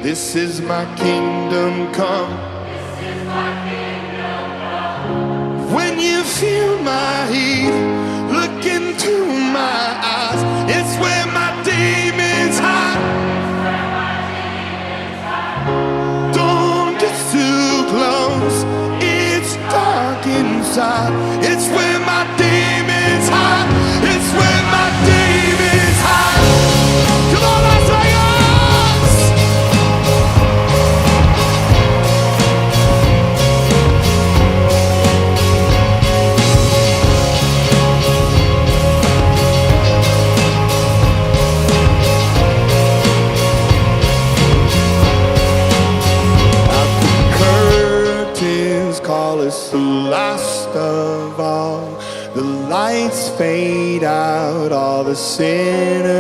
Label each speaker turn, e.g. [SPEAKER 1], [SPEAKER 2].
[SPEAKER 1] This is my kingdom come. When you feel my heat, look into my eyes. It's where my demons hide. Don't get too close, it's dark inside. It's where my demons hide. It's where my demons hide. Come on, Las Vegas! Call us the last of all. The lights fade out, all the sinners